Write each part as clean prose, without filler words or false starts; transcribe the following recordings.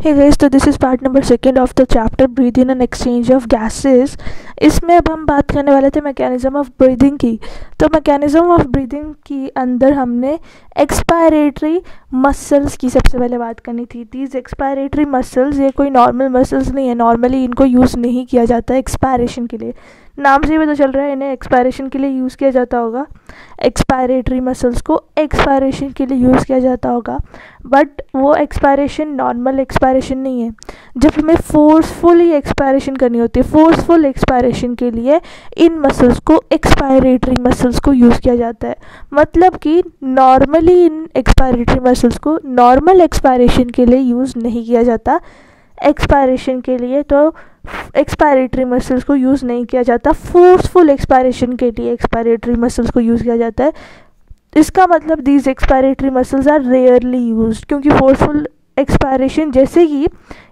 हे guys, तो this is part number second of the chapter breath in and exchange of gases. इसमें अब हम बात करने वाले थे मैकेनिज्म ऑफ ब्रीदिंग की। तो मैकेनिज्म ऑफ ब्रीदिंग की अंदर हमने एक्सपायरेटरी मसल्स की सबसे पहले बात करनी थी। दीज एक्सपायरेटरी मसल्स, ये कोई नॉर्मल मसल्स नहीं है, नॉर्मली इनको यूज़ नहीं किया जाता है एक्सपायरेशन के लिए। नाम से ही पता चल रहा है इन्हें एक्सपायरेशन के लिए यूज़ किया जाता होगा। एक्सपायरेटरी मसल्स को एक्सपायरेशन के लिए यूज़ किया जाता होगा, बट वो एक्सपायरेशन नॉर्मल एक्सपायरेशन नहीं है। जब हमें फोर्सफुली एक्सपायरेशन करनी होती है, फोर्सफुल एक्सपायरेशन के लिए इन मसल्स को एक्सपायरेटरी मसल्स को यूज़ किया जाता है। मतलब कि नॉर्मली इन एक्सपायरेटरी मसल्स को नॉर्मल एक्सपायरेशन के लिए यूज़ नहीं किया जाता। एक्सपायरेशन के लिए तो एक्सपायरेटरी मसल्स को यूज़ नहीं किया जाता, फोर्सफुल एक्सपायरेशन के लिए एक्सपायरेटरी मसल्स को यूज़ किया जाता है। इसका मतलब these expiratory muscles are rarely used, क्योंकि फोर्सफुल एक्सपायरेशन, जैसे कि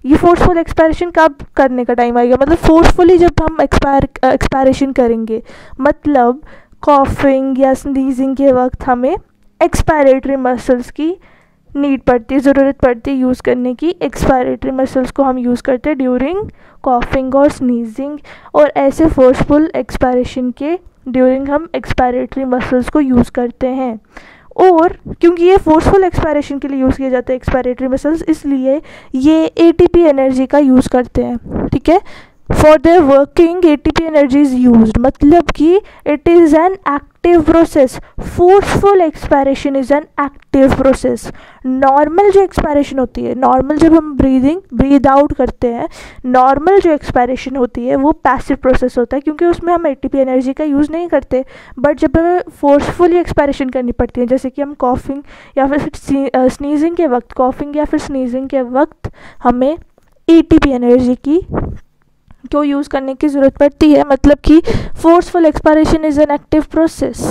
ये फोर्सफुल एक्सपायरेशन कब करने का टाइम आएगा, मतलब फोर्सफुली जब हम एक्सपायरेशन करेंगे, मतलब कॉफिंग या स्नीजिंग के वक्त हमें एक्सपायरेटरी मसल्स की नीड पड़ती है, ज़रूरत पड़ती है यूज़ करने की। एक्सपायरेटरी मसल्स को हम यूज़ करते हैं ड्यूरिंग कॉफिंग और स्नीजिंग, और ऐसे फोर्सफुल एक्सपायरेशन के ड्यूरिंग हम एक्सपायरेटरी मसल्स को यूज़ करते हैं। और क्योंकि ये फोर्सफुल एक्सपायरेशन के लिए यूज़ किए जाते हैं एक्सपायरेटरी मसल्स, इसलिए ये एटीपी एनर्जी का यूज़ करते हैं। ठीक है, for their working ATP energy is used, मतलब कि it is an active process. Forceful expiration is an active process. Normal जो एक्सपायरेशन होती है, नॉर्मल जब हम ब्रीद आउट करते हैं, नॉर्मल जो एक्सपायरेशन होती है वो पैसिव प्रोसेस होता है, क्योंकि उसमें हम एटीपी एनर्जी का यूज़ नहीं करते। बट जब हमें फोर्सफुली एक्सपायरेशन करनी पड़ती है, जैसे कि हम कॉफिंग या फिर स्नीजिंग के वक्त, कॉफिंग या फिर स्नीजिंग के वक्त हमें एटीपी एनर्जी की को यूज़ करने की ज़रूरत पड़ती है। मतलब कि forceful expiration is an active process.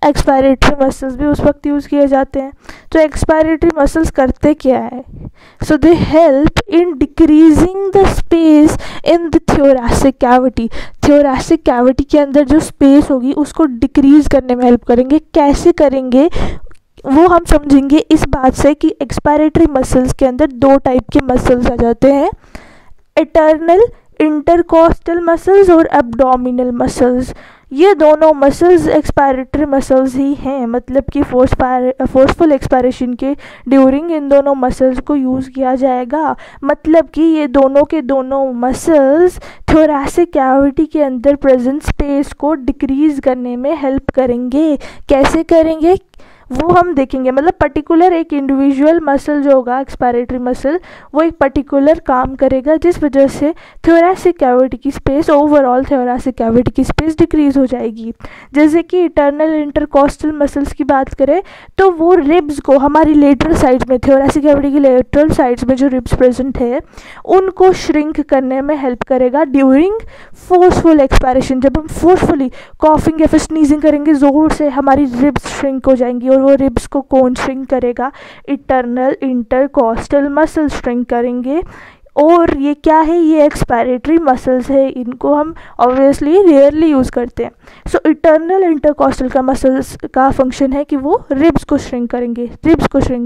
Expiratory muscles भी उस वक्त यूज़ किए जाते हैं। तो एक्सपायरेटरी मसल्स करते क्या है? So they help in decreasing the space in the thoracic cavity. Thoracic cavity के अंदर जो स्पेस होगी उसको डिक्रीज करने में हेल्प करेंगे। कैसे करेंगे वो हम समझेंगे इस बात से कि एक्सपायरेटरी मसल्स के अंदर दो टाइप के मसल्स आ जाते हैं, इटर्नल इंटरकॉस्टल मसल्स और एब्डोमिनल मसल्स। ये दोनों मसल्स एक्सपायरेटरी मसल्स ही हैं, मतलब कि फोर्सफुल एक्सपायरेशन के ड्यूरिंग इन दोनों मसल्स को यूज़ किया जाएगा। मतलब कि ये दोनों के दोनों मसल्स थोरैसिक कैविटी के अंदर प्रेजेंट स्पेस को डिक्रीज करने में हेल्प करेंगे। कैसे करेंगे वो हम देखेंगे। मतलब पर्टिकुलर एक इंडिविजुअल मसल जो होगा एक्सपायरेटरी मसल, वो एक पर्टिकुलर काम करेगा जिस वजह से थोरैसिक कैविटी की स्पेस, ओवरऑल थोरैसिक कैविटी की स्पेस डिक्रीज हो जाएगी। जैसे कि इंटरनल इंटरकॉस्टल मसल्स की बात करें तो वो रिब्स को, हमारी लेटरल साइड्स में, थोरैसिक कैविटी की लेटरल साइड्स में जो रिब्स प्रेजेंट है उनको श्रिंक करने में हेल्प करेगा ड्यूरिंग फोर्सफुल एक्सपायरेशन। जब हम फोर्सफुली कॉफिंग या फिर स्नीजिंग करेंगे, ज़ोर से हमारी रिब्स श्रिंक हो जाएंगी, और वो रिब्स को कौन श्रिंक करेगा? इंटरनल इंटरकॉस्टल मसल श्रिंक करेंगे। और ये क्या है? ये एक्सपायरेटरी मसल्स है, इनको हम ऑब्वियसली रेयरली यूज़ करते हैं। सो इंटरनल इंटरकॉस्टल का मसल्स का फंक्शन है कि वो रिब्स को श्रिंक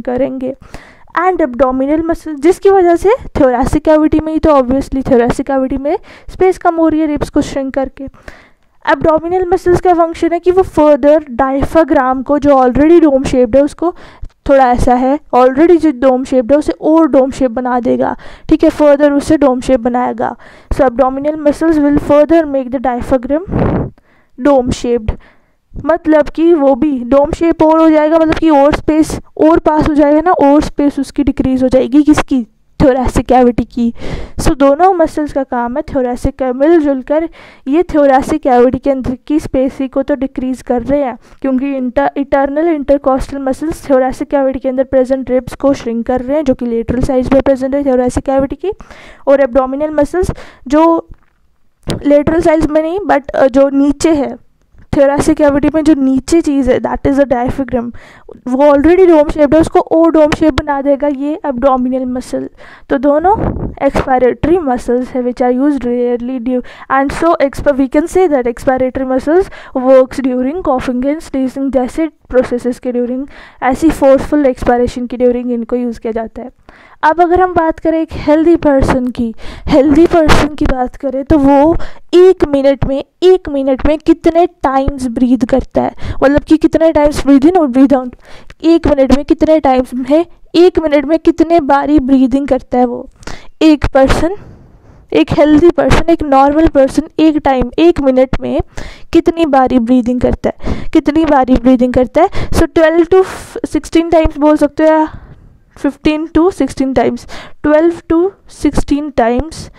करेंगे, एंड एब्डोमिनल मसल, जिसकी वजह से थोरैसिक कैविटी में ही, तो ऑब्वियसली थोरैसिक कैविटी में स्पेस कम हो रही है रिब्स को श्रिंक करके। एब्डोमिनल मसल्स का फंक्शन है कि वो फर्दर डायफ्राग्राम को, जो ऑलरेडी डोम शेप्ड है, उसको थोड़ा ऐसा है, ऑलरेडी जो डोम शेप्ड है उसे और डोम शेप बना देगा। ठीक है, फर्दर उससे डोम शेप बनाएगा। So abdominal muscles will further make the diaphragm dome shaped, मतलब कि वो भी डोम शेप और हो जाएगा, मतलब कि और स्पेस और पास हो जाएगा ना, और स्पेस उसकी डिक्रीज हो जाएगी, किसकी? थोरैसिक कैविटी की। सो दोनों मसल्स का काम है थोरैसिक, मिलजुल कर ये थोरैसिक कैविटी के अंदर की स्पेस को तो डिक्रीज कर रहे हैं, क्योंकि internal intercostal muscles thoracic cavity के अंदर प्रेजेंट रिब्स को श्रिंक कर रहे हैं, जो कि लेटरल साइड्स में प्रेजेंट है थोरैसिक कैविटी की। और एब्डोमिनल मसल्स जो लेटरल साइड्स में नहीं, बट जो नीचे है थोरैसिक कैविटी में, जो नीचे चीज़ है, दैट इज़ अ डायफ्राग्राम, वो ऑलरेडी डोम शेप्ड है, उसको और डोम शेप बना देगा ये एब्डोमिनल मसल। तो दोनों एक्सपायरेटरी मसल्स है which are used rarely due, and so we can say that expiratory muscles works during coughing and sneezing जैसे प्रोसेसेस के ड्यूरिंग, ऐसी फोर्सफुल एक्सपायरेशन के ड्यूरिंग इनको यूज़ किया जाता है। अब अगर हम बात करें एक हेल्दी पर्सन की बात करें तो वो एक मिनट में कितने टाइम्स ब्रीद करता है, मतलब कि कितने टाइम्स ब्रीद इन और ब्रीद आउट, एक मिनट में कितने टाइम्स में, एक मिनट में कितने बारी ब्रीदिंग करता है वो। एक हेल्दी पर्सन, एक नॉर्मल पर्सन एक मिनट में कितनी बारी ब्रीदिंग करता है। सो 12 to 16 टाइम्स बोल सकते हो, या 15 to 16 टाइम्स, 12 to 16 टाइम्स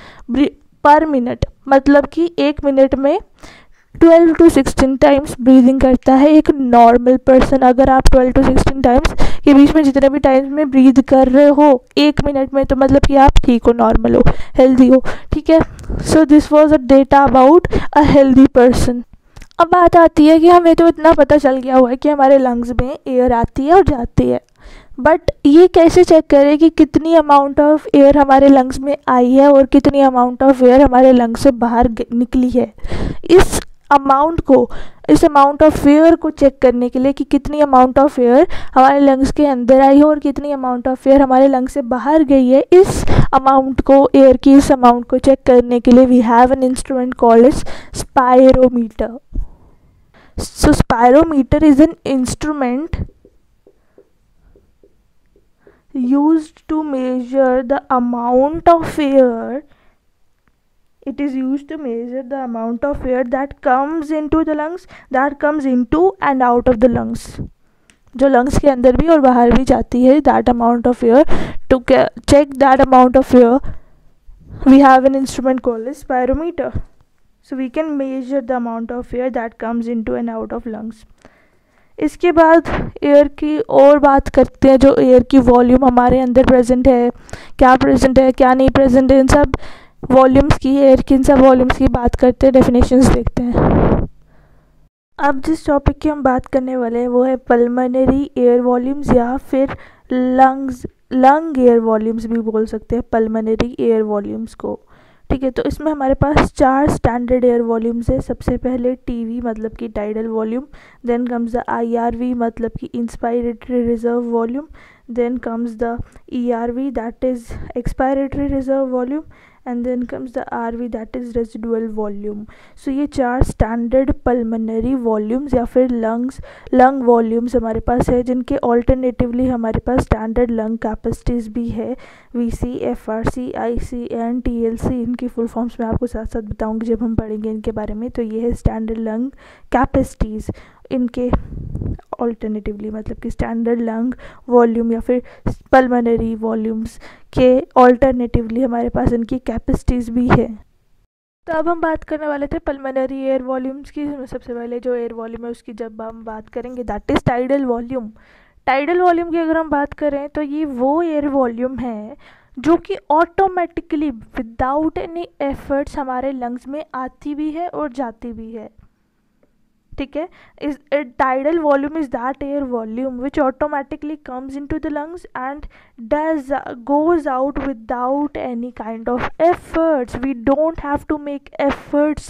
पर मिनट, मतलब कि एक मिनट में 12 to 16 टाइम्स ब्रीदिंग करता है एक नॉर्मल पर्सन। अगर आप 12 to 16 टाइम्स के बीच में जितने भी टाइम्स में ब्रीद कर रहे हो एक मिनट में, तो मतलब कि आप ठीक हो, नॉर्मल हो, हेल्दी हो, ठीक है। So this was a data about a healthy person. अब बात आती है कि हमें तो इतना पता चल गया हुआ है कि हमारे लंग्स में एयर आती है और जाती है, बट ये कैसे चेक करें कि कितनी अमाउंट ऑफ एयर हमारे लंग्स में आई है और कितनी अमाउंट ऑफ एयर हमारे लंग्स से बाहर निकली है। इस अमाउंट ऑफ एयर को चेक करने के लिए कि कितनी अमाउंट ऑफ एयर हमारे लंग्स के अंदर आई है और कितनी अमाउंट ऑफ एयर हमारे लंग्स से बाहर गई है, इस अमाउंट को चेक करने के लिए we have an instrument called as spirometer. So spirometer is an instrument used to measure the amount of air. It is used to measure the amount of air that comes into the lungs, that comes into and out of the lungs, जो lungs के अंदर भी और बाहर भी जाती है। that amount of air, to check that amount of air we have an instrument called as spirometer. So we can measure the amount of air that comes into and out of lungs. इसके बाद air की और बात करते हैं, जो air की volume हमारे अंदर प्रेजेंट है, क्या नहीं प्रेजेंट है, इन सब वॉल्यूम्स की, एयर की इन सब वॉल्यूम्स की बात करते हैं, डेफिनेशंस देखते हैं। अब जिस टॉपिक की हम बात करने वाले हैं वो है पल्मोनरी एयर वॉल्यूम्स, या फिर लंग एयर वॉल्यूम्स भी बोल सकते हैं पल्मोनरी एयर वॉल्यूम्स को, ठीक है। तो इसमें हमारे पास 4 स्टैंडर्ड एयर वॉल्यूम्स है। सबसे पहले टीवी मतलब कि tidal volume, then comes the IRV मतलब कि inspiratory reserve volume, then comes the ERV that is expiratory reserve volume, and then comes the RV that is residual volume. So ये 4 standard pulmonary volumes या फिर lung volumes हमारे पास है, जिनके alternatively हमारे पास standard lung capacities भी है, VC, FRC, IC and TLC। इनकी फुल फॉर्म्स मैं आपको साथ साथ बताऊंगी जब हम पढ़ेंगे इनके बारे में। तो ये है स्टैंडर्ड लंग कैपेसिटीज़, इनके ऑल्टरनेटिवली मतलब कि स्टैंडर्ड लंग वॉल्यूम या फिर पल्मोनरी वॉल्यूम्स के ऑल्टरनेटिवली हमारे पास इनकी कैपेसिटीज़ भी है। तो अब हम बात करने वाले थे पल्मोनरी एयर वॉल्यूम्स की। सबसे पहले जो एयर वॉल्यूम है उसकी जब हम बात करेंगे that is tidal volume. Tidal volume की अगर हम बात करें तो ये वो एयर वॉल्यूम है जो कि ऑटोमेटिकली विदाउट एनी एफर्ट्स हमारे लंग्स में आती भी है और जाती भी है, ठीक है। Is tidal volume is that air volume which automatically comes into the lungs and goes out without any kind of efforts. We don't have to make efforts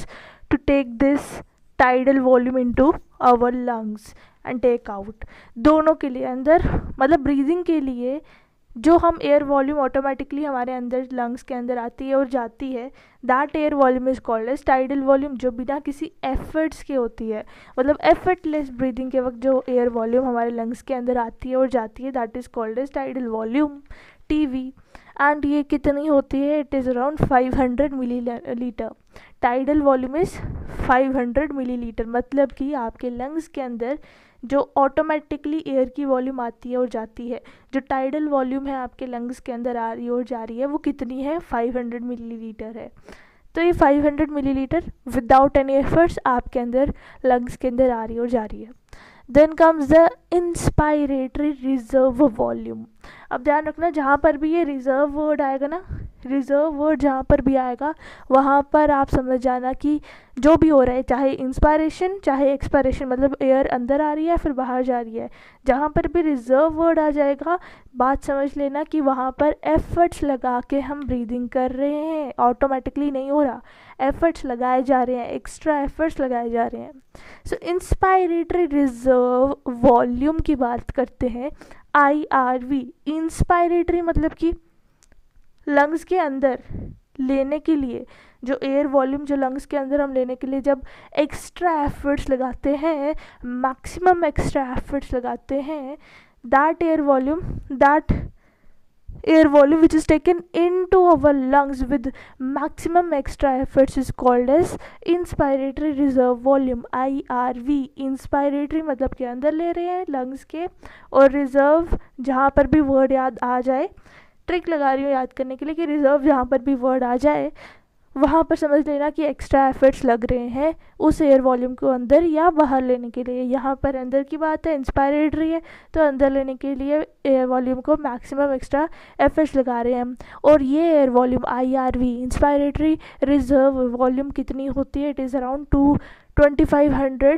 to take this tidal volume into our lungs and take out. दोनों के लिए अंदर मतलब breathing के लिए जो हम air volume automatically हमारे अंदर लंग्स के अंदर आती है और जाती है, that air volume is called as tidal volume, जो बिना किसी एफर्ट्स के होती है। मतलब एफर्टलेस ब्रीदिंग के वक्त जो एयर वॉल्यूम हमारे लंग्स के अंदर आती है और जाती है, that is called as tidal volume, TV। And ये कितनी होती है? It is around 500 millilitre. Tidal volume is 500 millilitre, मतलब कि आपके लंग्स के अंदर जो ऑटोमेटिकली एयर की वॉल्यूम आती है और जाती है, जो टाइडल वॉल्यूम है आपके लंग्स के अंदर आ रही है और जा रही है, वो कितनी है? 500 मिलीलीटर है। तो ये 500 मिलीलीटर विदाउट एनी एफर्ट्स आपके अंदर लंग्स के अंदर आ रही है और जा रही है। Then comes the inspiratory reserve volume. अब ध्यान रखना, जहाँ पर भी ये रिजर्व वर्ड आएगा ना, रिजर्व वर्ड जहाँ पर भी आएगा वहाँ पर आप समझ जाना कि जो भी हो रहा है, चाहे इंस्पायरेशन चाहे एक्सपायरेशन, मतलब एयर अंदर आ रही है फिर बाहर जा रही है, जहाँ पर भी रिजर्व वर्ड आ जाएगा बात समझ लेना कि वहाँ पर एफर्ट्स लगा के हम ब्रीदिंग कर रहे हैं, ऑटोमेटिकली नहीं हो रहा, एफर्ट्स लगाए जा रहे हैं, एक्स्ट्रा एफर्ट्स लगाए जा रहे हैं। सो इंस्पायरेटरी रिजर्व वॉल्यूम की बात करते हैं। IRV इंस्पायरेटरी मतलब कि लंग्स के अंदर लेने के लिए जो एयर वॉल्यूम जो लंग्स के अंदर हम लेने के लिए जब एक्स्ट्रा एफर्ट्स लगाते हैं, मैक्सिमम एक्स्ट्रा एफर्ट्स लगाते हैं, that air volume which is taken into our lungs with maximum extra efforts is called as inspiratory reserve volume IRV। inspiratory मतलब के अंदर ले रहे हैं लंग्स के, और रिजर्व जहाँ पर भी वर्ड याद आ जाए, ट्रिक लगा रही हूँ याद करने के लिए कि रिजर्व जहाँ पर भी वर्ड आ जाए वहाँ पर समझ लेना कि एक्स्ट्रा एफर्ट्स लग रहे हैं उस एयर वॉल्यूम को अंदर या बाहर लेने के लिए। यहाँ पर अंदर की बात है, इंस्पायरेटरी है, तो अंदर लेने के लिए एयर वॉल्यूम को मैक्सिमम एक्स्ट्रा एफर्ट्स लगा रहे हैं हम। और ये air volume IRV inspiratory reserve volume कितनी होती है? It is around 2500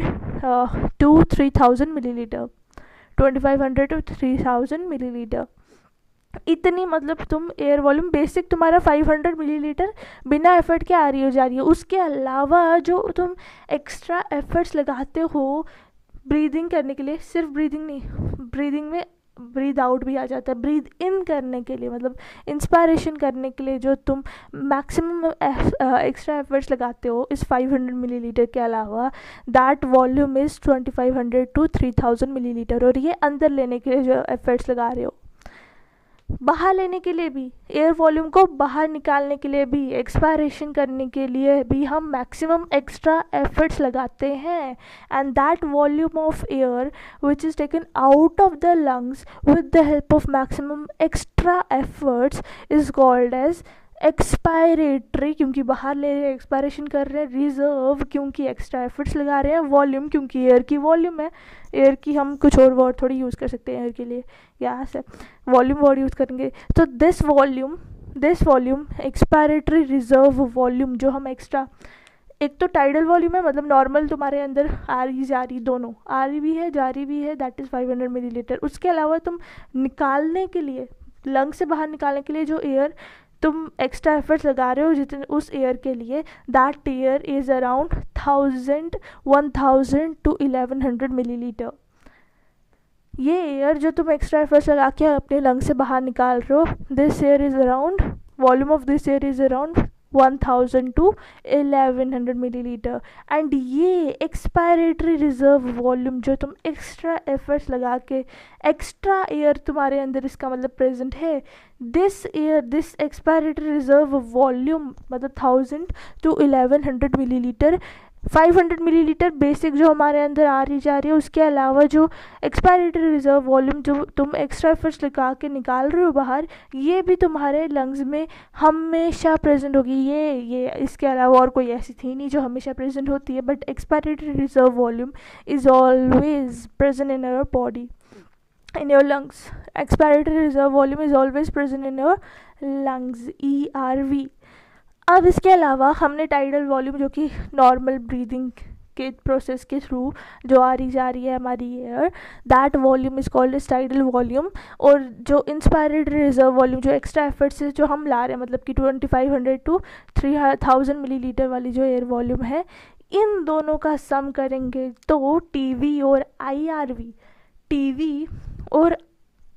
to 3000 millilitre, 2500 to 3000 millilitre. इतनी मतलब तुम एयर वॉल्यूम बेसिक तुम्हारा 500 मिलीलीटर बिना एफर्ट के आ रही हो जा रही है। उसके अलावा जो तुम एक्स्ट्रा एफर्ट्स लगाते हो ब्रीदिंग करने के लिए, सिर्फ ब्रीदिंग नहीं, ब्रीदिंग में ब्रीद आउट भी आ जाता है, ब्रीद इन करने के लिए मतलब इंस्पायरेशन करने के लिए जो तुम मैक्सिमम एक्स्ट्रा एफर्ट्स लगाते हो इस 500 मिलीलीटर के अलावा, that volume is 2500 to 3000 millilitre. और ये अंदर लेने के लिए जो एफर्ट्स लगा रहे हो, बाहर लेने के लिए भी, एयर वॉल्यूम को बाहर निकालने के लिए भी, एक्सपायरेशन करने के लिए भी हम मैक्सिमम एक्स्ट्रा एफर्ट्स लगाते हैं। And that volume of air which is taken out of the lungs with the help of maximum extra efforts is called as expiratory, क्योंकि बाहर ले रहे हैं, एक्सपायरेशन कर रहे हैं, रिजर्व क्योंकि एक्स्ट्रा एफर्ट्स लगा रहे हैं, वॉल्यूम क्योंकि एयर की वॉल्यूम है, एयर की हम कुछ और वर्ड थोड़ी यूज़ कर सकते हैं एयर के लिए, यहाँ से वॉल्यूम वर्ड यूज़ करेंगे। तो this volume expiratory reserve volume जो हम एक्स्ट्रा, एक तो टाइडल वॉल्यूम है मतलब नॉर्मल तुम्हारे अंदर आ रही जा रही, दोनों आ रही भी है जा रही भी है, दैट इज़ 500 मिलीलीटर। उसके अलावा तुम निकालने के लिए, लंग से बाहर निकालने के लिए जो एयर तुम एक्स्ट्रा एफर्ट्स लगा रहे हो जितने उस एयर के लिए, that air is around 1000 to 1100 millilitre. ये एयर जो तुम एक्स्ट्रा एफर्ट्स लगा के अपने लंग से बाहर निकाल रहे हो, this air is around, volume of this air is around 1000 to 1100 millilitre. And ये एक्सपायरेटरी रिजर्व वॉल्यूम जो तुम एक्स्ट्रा एफर्ट्स लगा के एक्स्ट्रा एयर तुम्हारे अंदर, इसका मतलब प्रेजेंट है, this air, this expiratory reserve volume मतलब 1000 to 1100 मिलीलीटर, 500 मिलीलीटर बेसिक जो हमारे अंदर आ रही जा रही है, उसके अलावा जो एक्सपायरेटरी रिजर्व वॉल्यूम जो तुम एक्स्ट्रा एफर्ट्स लगा के निकाल रहे हो बाहर, ये भी तुम्हारे लंग्स में हमेशा प्रेजेंट होगी। ये इसके अलावा और कोई ऐसी थी नहीं जो हमेशा प्रेजेंट होती है, but expiratory reserve volume is always present in your body, in your lungs. Expiratory reserve volume is always present in your lungs, ERV। अब इसके अलावा हमने टाइडल वॉल्यूम जो कि नॉर्मल ब्रीदिंग के प्रोसेस के थ्रू जो आ रही जा रही है हमारी air, that volume is called as tidal volume. और जो इंस्पायरेटरी रिजर्व वॉल्यूम जो एक्स्ट्रा एफर्ट से जो हम ला रहे हैं मतलब कि 2500 to 3000 मिलीलीटर वाली जो एयर वॉल्यूम है, इन दोनों का सम करेंगे तो टीवी और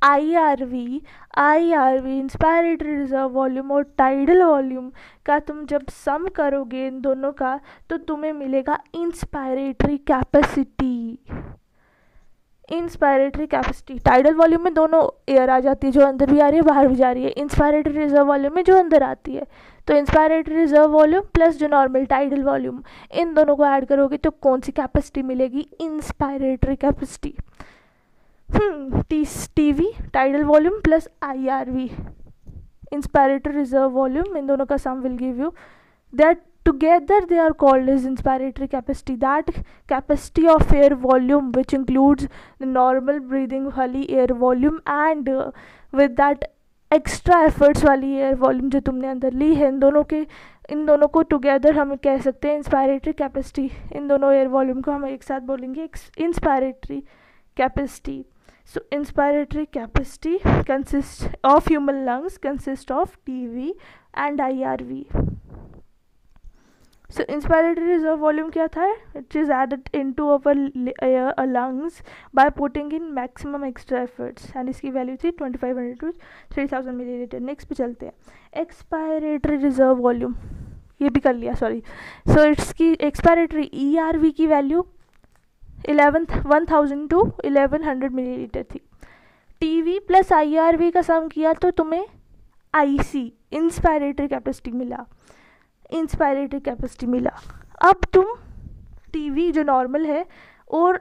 आईआरवी इंस्पायरेटरी रिजर्व वॉल्यूम और टाइडल वॉल्यूम का तुम जब सम करोगे इन दोनों का, तो तुम्हें मिलेगा इंस्पायरेटरी कैपेसिटी। टाइडल वॉल्यूम में दोनों एयर आ जाती है, जो अंदर भी आ रही है बाहर भी जा रही है। इंस्पायरेटरी रिजर्व वॉल्यूम में जो अंदर आती है, तो इंस्पायरेटरी रिजर्व वॉल्यूम प्लस जो नॉर्मल टाइडल वॉल्यूम, इन दोनों को ऐड करोगे तो कौन सी कैपेसिटी मिलेगी? Inspiratory capacity. TV tidal volume plus IRV inspiratory reserve volume, इन दोनों का sum will give you that together they are called as inspiratory capacity, that capacity of air volume which includes the normal breathing वाली air volume and with that extra efforts वाली air volume जो तुमने अंदर ली है, इन दोनों को together हम कह सकते हैं इंस्पायरेटरी कैपेसिटी। इन दोनों एयर वॉल्यूम को हम एक साथ बोलेंगे inspiratory capacity. So inspiratory capacity consists of human lungs, consist of TV and IRV. So inspiratory reserve volume क्या था, it is added into our lungs by putting in maximum extra efforts and इसकी value थी 2500 to 3000 millilitre. Next पे चलते हैं, expiratory reserve volume, ये भी कर लिया सॉरी। सो इसकी एक्सपायरेटरी ERV की वैल्यू 1000 टू 1100 मिलीलीटर थी। TV प्लस IRV का सम किया तो तुम्हें IC इंस्पायरेटरी कैपेसिटी मिला, इंस्पायरेटरी कैपेसिटी मिला। अब तुम TV जो नॉर्मल है और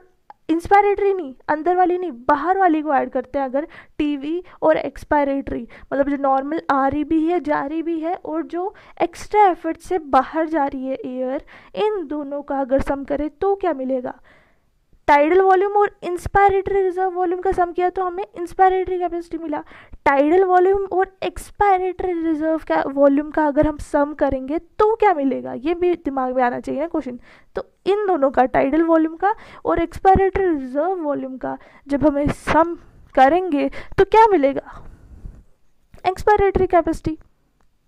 इंस्पायरेटरी नहीं, अंदर वाली नहीं, बाहर वाली को ऐड करते हैं अगर TV और एक्सपायरेटरी, मतलब जो नॉर्मल आ रही भी है जा रही भी है और जो एक्स्ट्रा एफर्ट से बाहर जा रही है एयर, इन दोनों का अगर सम करें तो क्या मिलेगा, टाइडल वॉल्यूम और इंस्पायरेटरी रिजर्व वॉल्यूम का सम किया तो हमें इंस्पायरेटरी कैपेसिटी मिला। टाइडल वॉल्यूम और एक्सपायरेटरी रिजर्व का वॉल्यूम का अगर हम सम करेंगे तो क्या मिलेगा, ये भी दिमाग में आना चाहिए ना क्वेश्चन। तो इन दोनों का, टाइडल वॉल्यूम का और एक्सपायरेटरी रिजर्व वॉल्यूम का जब हमें सम करेंगे तो क्या मिलेगा, एक्सपायरेटरी कैपेसिटी,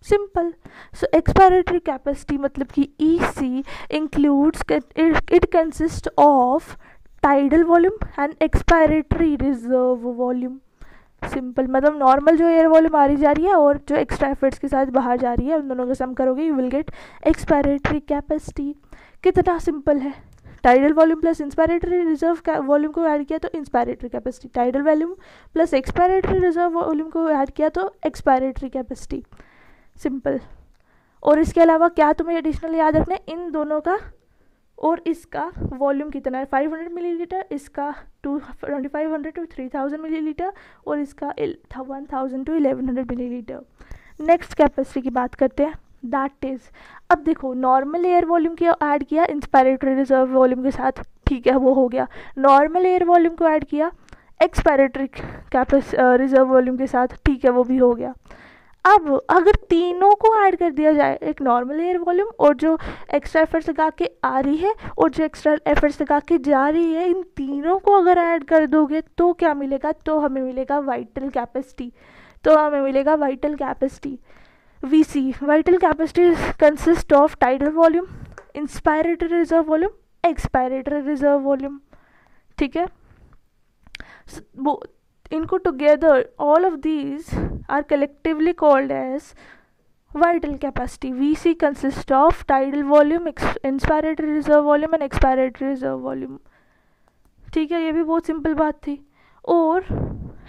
सिंपल। सो एक्सपायरेटरी कैपेसिटी मतलब कि EC includes, it consist of tidal volume and expiratory reserve volume, simple. मतलब नॉर्मल जो एयर वॉल्यूम आ रही जा रही है और जो एक्स्ट्रा एफर्ट्स के साथ बाहर जा रही है, उन दोनों का सम करोगे you will get expiratory capacity. कितना सिंपल है, tidal volume plus inspiratory reserve volume को ऐड किया तो inspiratory capacity, tidal volume plus expiratory reserve volume को ऐड किया तो एक्सपायरेटरी कैपेसिटी, सिंपल। और इसके अलावा क्या तुम्हें एडिशनल याद रखना है, इन दोनों का और इसका वॉल्यूम कितना है, 500 मिलीलीटर, इसका 2500 टू 3000 मिलीलीटर और इसका 1000 टू 1100 मिलीलीटर। नेक्स्ट कैपेसिटी की बात करते हैं, दैट इज, अब देखो नॉर्मल एयर वॉल्यूम की ऐड किया इंस्पायरेटरी रिजर्व वॉल्यूम के साथ, ठीक है वो हो गया। नॉर्मल एयर वॉल्यूम को ऐड किया एक्सपायरेटरी रिजर्व वॉल्यूम के साथ, ठीक है वो भी हो गया। अब अगर तीनों को ऐड कर दिया जाए, एक नॉर्मल एयर वॉल्यूम और जो एक्स्ट्रा एफर्ट्स लगा के आ रही है और जो एक्स्ट्रा एफर्ट्स लगा के जा रही है, इन तीनों को अगर ऐड कर दोगे तो क्या मिलेगा, तो हमें मिलेगा वाइटल कैपेसिटी, तो हमें मिलेगा vital capacity VC। Vital capacity consist of tidal volume, inspiratory reserve volume, expiratory reserve volume, ठीक है। इनको together all of these are collectively called as vital capacity. VC consists of tidal volume, inspiratory reserve volume and expiratory reserve volume, ठीक है, ये भी बहुत simple बात थी। और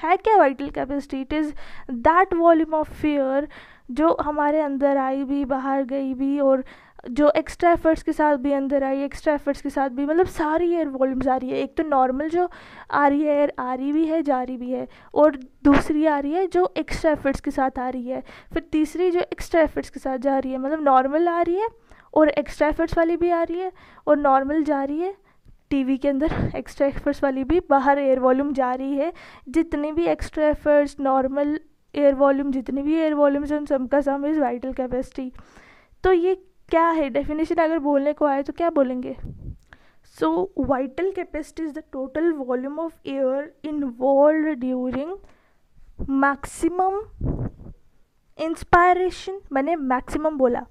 है क्या vital capacity, it is that volume of air जो हमारे अंदर आई भी बाहर गई भी और जो एक्स्ट्रा एफर्ट्स के साथ भी अंदर आई, एक्स्ट्रा एफर्ट्स के साथ भी, मतलब सारी एयर वॉल्यूम्स आ रही है। एक तो नॉर्मल जो आ रही है एयर आ रही भी है जा रही भी है, और दूसरी आ रही है जो एक्स्ट्रा एफर्ट्स के साथ आ रही है, फिर तीसरी जो एक्स्ट्रा एफर्ट्स के साथ जा रही है, मतलब नॉर्मल आ रही है और एक्स्ट्रा एफर्ट्स वाली भी आ रही है और नॉर्मल जा रही है TV के अंदर, एक्स्ट्रा एफर्ट्स वाली भी बाहर एयर वॉल्यूम जा रही है। जितनी भी extra efforts, normal air volume, जितनी भी एयर वॉल्यूम्स, उन सब का सम इज़ वाइटल कैपेसिटी। तो ये क्या है डेफिनेशन, अगर बोलने को आए तो क्या बोलेंगे। So vital capacity is the total volume of air involved during maximum inspiration, मैंने मैक्सिमम बोला,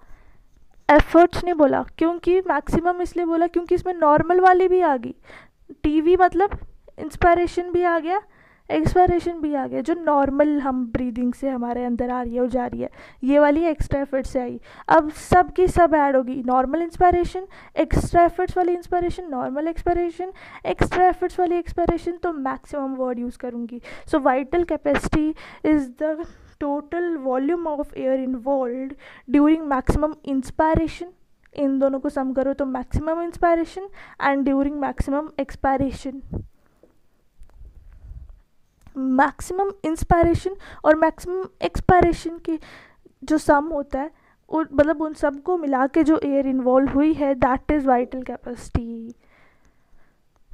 एफर्ट्स नहीं बोला, क्योंकि मैक्सिमम इसलिए बोला क्योंकि इसमें नॉर्मल वाली भी आ गई, TV मतलब इंस्पायरेशन भी आ गया, एक्सपायरेशन भी आ गया, जो नॉर्मल हम ब्रीदिंग से हमारे अंदर आ रही है और जा रही है, ये वाली एक्स्ट्रा एफर्ट से आई। अब सब की सब ऐड होगी, नॉर्मल इंस्पायरेशन, एक्स्ट्रा एफर्ट्स वाली inspiration, normal expiration, extra efforts वाली एक्सपायरेशन, तो मैक्सिमम वर्ड यूज़ करूँगी। So vital capacity is the total volume of air involved during maximum inspiration, इन दोनों को सम करो तो maximum inspiration and during maximum expiration. Maximum inspiration और maximum expiration की जो सम होता है, और मतलब उन सब को मिला के जो एयर इन्वॉल्व हुई है, दैट इज़ वाइटल कैपेसिटी,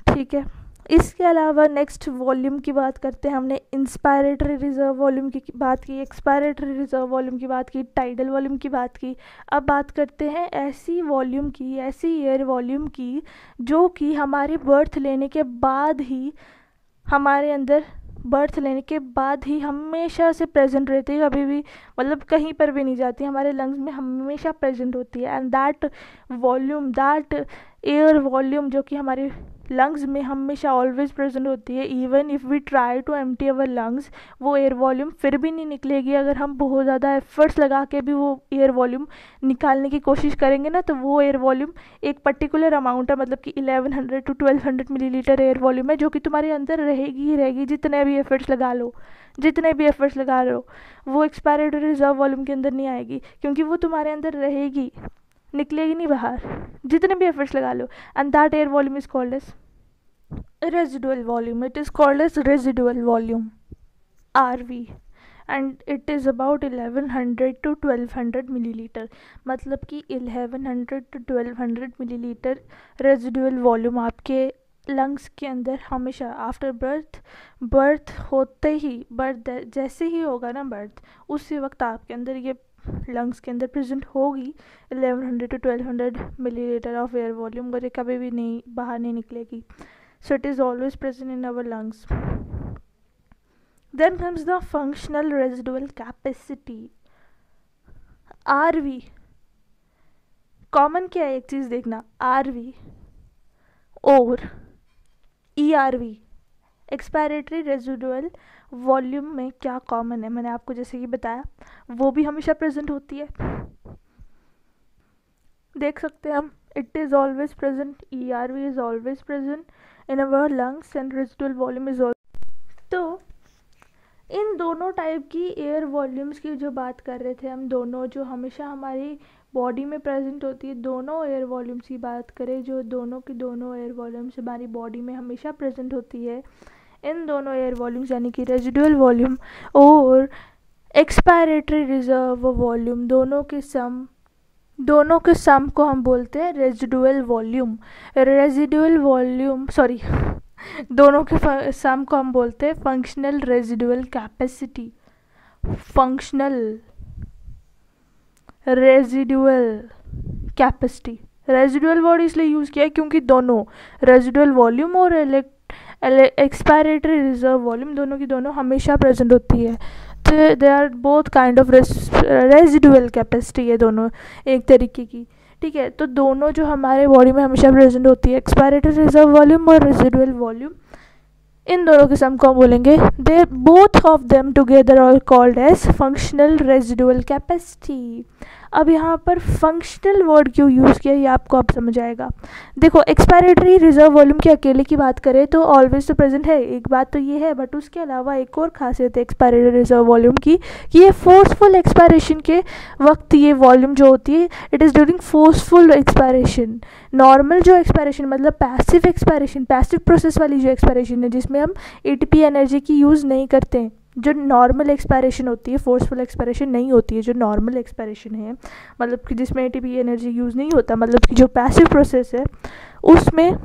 ठीक है। इसके अलावा नेक्स्ट वॉल्यूम की बात करते हैं, हमने इंस्पायरेटरी रिजर्व वॉल्यूम की बात की, एक्सपायरेटरी रिजर्व वॉल्यूम की बात की, टाइडल वॉल्यूम की बात की। अब बात करते हैं ऐसी वॉल्यूम की, ऐसी एयर वॉल्यूम की जो कि हमारे बर्थ लेने के बाद ही हमारे अंदर बर्थ लेने के बाद ही हमेशा से प्रेजेंट रहती है, कभी भी मतलब कहीं पर भी नहीं जाती, हमारे लंग्स में हमेशा प्रेजेंट होती है। And that volume, that air volume जो कि हमारे लंग्स में हमेशा ऑलवेज प्रेजेंट होती है, even if we try to empty our lungs, वो एयर वॉल्यूम फिर भी नहीं निकलेगी। अगर हम बहुत ज़्यादा एफर्ट्स लगा के भी वो एयर वॉल्यूम निकालने की कोशिश करेंगे ना, तो वो एयर वॉल्यूम एक पर्टिकुलर अमाउंट है, मतलब कि 1100 to 1200 मिलीलीटर एयर वॉल्यूम है, जो कि तुम्हारे अंदर रहेगी ही रहेगी, जितने भी एफर्ट्स लगा लो, जितने भी एफर्ट्स लगा लो, वो एक्सपायरेटरी रिजर्व वॉल्यूम के अंदर नहीं आएगी, क्योंकि वो तुम्हारे अंदर रहेगी, निकलेगी नहीं बाहर, जितने भी एफर्ट्स लगा लो। And that air volume is called as residual volume. It is called as residual volume, RV, and it is about 1100 to 1200 millilitre. मतलब कि 1100 to 1200 मिलीलीटर रेजिडुअल वॉल्यूम आपके लंग्स के अंदर हमेशा आफ्टर बर्थ होते ही, बर्थ जैसे ही होगा ना बर्थ, उसी वक्त आपके अंदर ये लंग्स के अंदर प्रेजेंट होगी 1100 to 1200 millilitre of air volume, और ये कभी भी नहीं बाहर नहीं निकलेगी। So it is always present in our lungs. Then comes the functional residual capacity, RV। Common क्या है, एक चीज़ देखना, RV और ERV, एक्सपायरेटरी रेजिडुअल वॉल्यूम में क्या कॉमन है, मैंने आपको जैसे कि बताया, वो भी हमेशा प्रेजेंट होती है, देख सकते हैं हम, it is always present, ERV is always present in our lungs and residual volume is also। तो इन दोनों टाइप की एयर वॉल्यूम्स की जो बात कर रहे थे हम, दोनों जो हमेशा हमारी बॉडी में प्रेजेंट होती है, दोनों एयर वॉल्यूम्स की बात करें, जो दोनों की दोनों एयर वॉल्यूम्स हमारी बॉडी में हमेशा प्रेजेंट होती है, इन दोनों एयर वॉल्यूम्स यानी कि रेजिडुअल वॉल्यूम और एक्सपायरेटरी रिजर्व वॉल्यूम, दोनों के सम को हम बोलते हैं residual volume. Residual volume sorry दोनों के सम को हम बोलते हैं functional residual capacity. Functional residual capacity, residual word इसलिए यूज़ किया है क्योंकि दोनों रेजिडुअल वॉल्यूम और एक्सपायरेटरी रिजर्व वॉल्यूम दोनों की दोनों हमेशा प्रेजेंट होती है। तो they are both kind of residual capacity है दोनों एक तरीके की, ठीक है। तो दोनों जो हमारे बॉडी में हमेशा प्रेजेंट होती है, एक्सपायरेटरी रिजर्व वॉल्यूम और रेजिडुअल वॉल्यूम, इन दोनों के सम को हम बोलेंगे, they both of them together are called as functional residual capacity. अब यहाँ पर फंक्शनल वर्ड क्यों यूज़ किया ये आपको अब समझ आएगा। देखो, एक्सपायरेटरी रिजर्व वॉल्यूम के अकेले की बात करें तो ऑलवेज तो प्रेजेंट है, एक बात तो ये है, बट उसके अलावा एक और खासियत है एक्सपायरेटरी रिजर्व वॉल्यूम की कि ये फोर्सफुल एक्सपायरेशन के वक्त ये वॉल्यूम जो होती है, it is during forceful expiration. Normal जो एक्सपायरेशन मतलब पैसिव एक्सपायरेशन, पैसिव प्रोसेस वाली जो एक्सपायरेशन है जिसमें हम एटीपी एनर्जी की यूज़ नहीं करते हैं, जो नॉर्मल एक्सपायरेशन होती है, फोर्सफुल एक्सपायरेशन नहीं होती है, जो नॉर्मल एक्सपायरेशन है मतलब कि जिसमें एटीपी एनर्जी यूज़ नहीं होता, मतलब कि जो पैसिव प्रोसेस है उसमें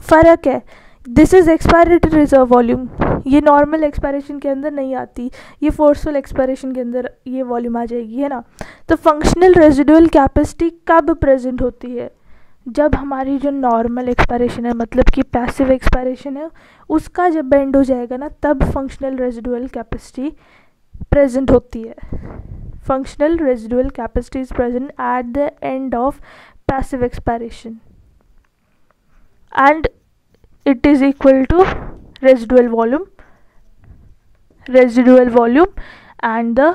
फ़र्क है। This is expiratory reserve volume, ये नॉर्मल एक्सपायरेशन के अंदर नहीं आती, ये फोर्सफुल एक्सपायरेशन के अंदर ये वॉल्यूम आ जाएगी, है ना। तो फंक्शनल रेजिडुअल कैपेसिटी कब प्रेजेंट होती है, जब हमारी जो नॉर्मल एक्सपायरेशन है मतलब कि पैसिव एक्सपायरेशन है उसका जब बेंड हो जाएगा ना, तब फंक्शनल रेजिडुअल कैपेसिटी प्रेजेंट होती है। Functional residual capacity is present at the end of passive expiration and it is equal to residual volume and the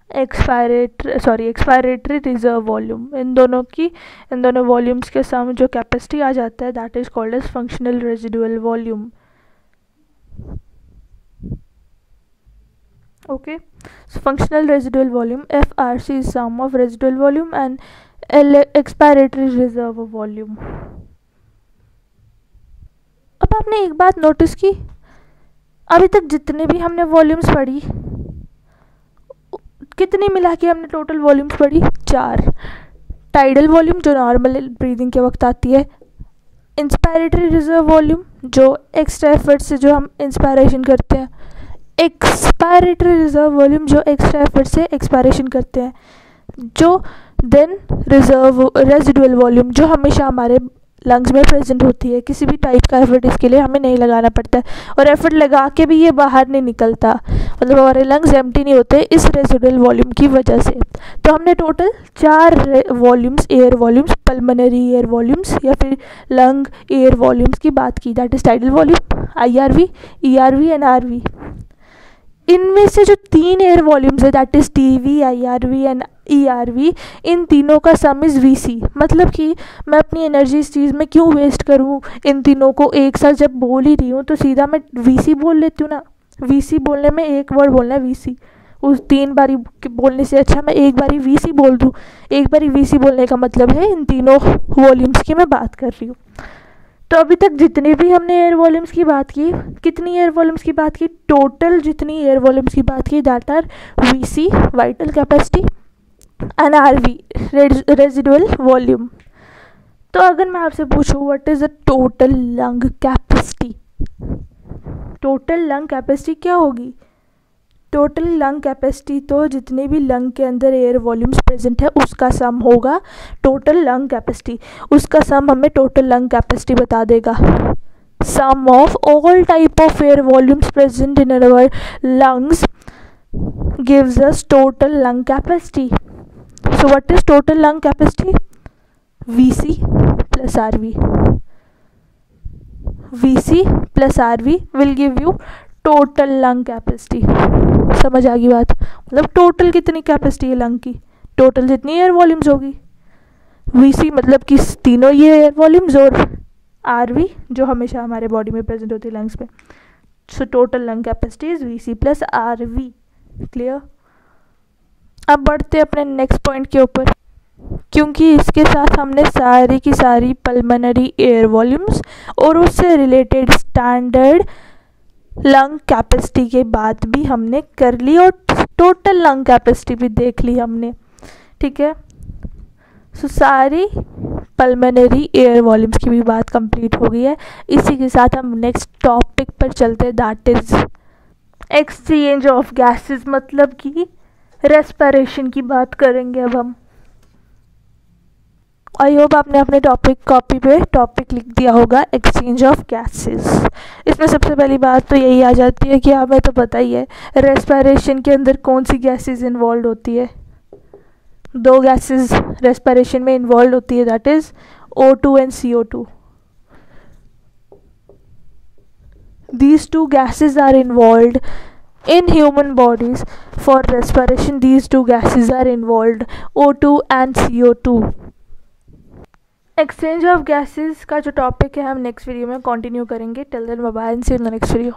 expiratory reserve volume. इन दोनों वॉल्यूम्स के सम जो कैपेसिटी आ जाता है that is called as functional residual volume. Okay, functional residual volume FRC is sum of residual volume and expiratory reserve volume. अब आपने एक बात नोटिस की, अभी तक जितने भी हमने वॉल्यूम्स पढ़ी, कितनी मिला के हमने टोटल वॉल्यूम्स पढ़ी, 4। टाइडल वॉल्यूम जो नॉर्मल ब्रीदिंग के वक्त आती है, इंस्पायरेटरी रिजर्व वॉल्यूम जो एक्स्ट्रा एफर्ट से जो हम इंस्पायरेशन करते हैं, एक्सपायरेटरी रिजर्व वॉल्यूम जो एक्स्ट्रा एफर्ट से एक्सपायरेशन करते हैं, जो देन रेजिडुअल वॉल्यूम जो हमेशा हमारे लंग्स में प्रेजेंट होती है। किसी भी टाइप का एफर्ट इसके लिए हमें नहीं लगाना पड़ता है, और एफर्ट लगा के भी ये बाहर नहीं निकलता, मतलब हमारे लंग्स एम्प्टी नहीं होते इस रेजिडुअल वॉल्यूम की वजह से। तो हमने total 4 volumes, air volumes, pulmonary air volumes या फिर लंग एयर वॉल्यूम्स की बात की, that is tidal volume, IRV, ERV and RV। इनमें से जो 3 एयर वॉल्यूम्स है, that is TV, IRV and ERV, इन तीनों का सम इज़ VC। मतलब कि मैं अपनी एनर्जी इस चीज़ में क्यों वेस्ट करूँ, इन तीनों को एक साथ जब बोल ही रही हूँ तो सीधा मैं VC बोल लेती हूँ ना। VC बोलने में एक वर्ड बोलना है VC, उस 3 बारी बोलने से अच्छा मैं एक बारी VC बोल दूँ। एक बारी VC बोलने का मतलब है इन तीनों वॉल्यूम्स की मैं बात कर रही हूँ। तो अभी तक जितने भी हमने एयर वॉल्यूम्स की बात की, कितनी एयर वॉल्यूम्स की बात की, टोटल जितनी एयर वॉल्यूम्स की बात की, that are VC vital capacity and RV residual volume. तो अगर मैं आपसे पूछूं what is the total lung capacity, total lung capacity क्या होगी? टोटल लंग कैपेसिटी तो जितने भी लंग के अंदर एयर वॉल्यूम्स प्रेजेंट है उसका सम होगा टोटल लंग कैपेसिटी। उसका सम हमें टोटल लंग कैपेसिटी बता देगा। Sum of all type of air volumes present in our lungs gives us total lung capacity. So what is total lung capacity? VC plus RV. VC plus RV will give you total lung capacity. समझ आ गई बात? मतलब total कितनी capacity है lung की, total जितनी air volumes होगी। VC मतलब कि तीनों ये एयर वॉल्यूम्स, और RV जो हमेशा हमारे बॉडी में प्रेजेंट होती है लंग्स में। So total lung capacity is VC plus RV। Clear? अब बढ़ते अपने नेक्स्ट पॉइंट के ऊपर, क्योंकि इसके साथ हमने सारी की सारी पल्मोनरी एयर वॉल्यूम्स और उससे रिलेटेड स्टैंडर्ड लंग कैपेसिटी की बात भी हमने कर ली और टोटल लंग कैपेसिटी भी देख ली हमने। ठीक है, सो सारी पल्मोनरी एयर वॉल्यूम्स की भी बात कंप्लीट हो गई है। इसी के साथ हम नेक्स्ट टॉपिक पर चलते हैं, that is exchange of gases, मतलब कि रेस्पिरेशन की बात करेंगे अब हम। आई होप आपने अपने टॉपिक कॉपी पे टॉपिक लिख दिया होगा, एक्सचेंज ऑफ गैसेस। इसमें सबसे पहली बात तो यही आ जाती है कि हमें तो पता ही है रेस्पिरेशन के अंदर कौन सी गैसेस इन्वॉल्व होती है। 2 गैसेस रेस्पिरेशन में इन्वॉल्व होती है, that is O2 and CO2। These 2 gases are involved in human bodies. For respiration, these 2 gases are involved, O2 and CO2. Exchange of gases का जो टॉपिक है हम नेक्स्ट वीडियो में कंटिन्यू करेंगे। Till then bye bye and see you in the next video.